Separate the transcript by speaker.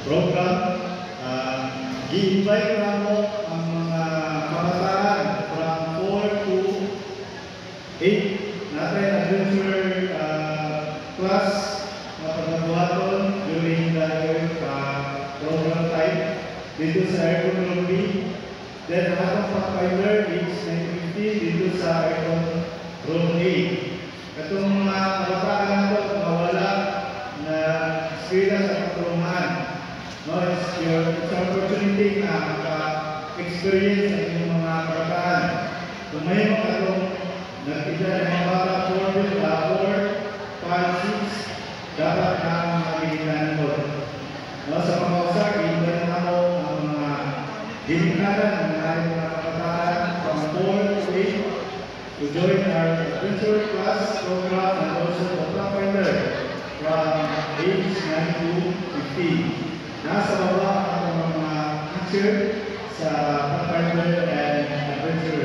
Speaker 1: program. Gi-invite na mo ang mga kabataan from 4 to 8 natin adventure class na pagkabuhaton during the program time dito sa Aircon Room B. Then atong pathfinder is 950 dito sa Aircon Room A. Itong mga kabataan na ito mawala na sila sa pagtulungan. No, it's an opportunity na maka-experience ang inyong mga kabataan. Kung may mga itong nagtila ng mga bata 4, 5, 6, dapat na ang magigitan ito. No, sa pangkausap, ilan na ako ang mga dinikaran ng ating mga kabataan from 4 to 8 to join our adventure class program and also the pathfinder from age 9 to 15. Nasa baba ang mga teacher sa pathfinder and adventure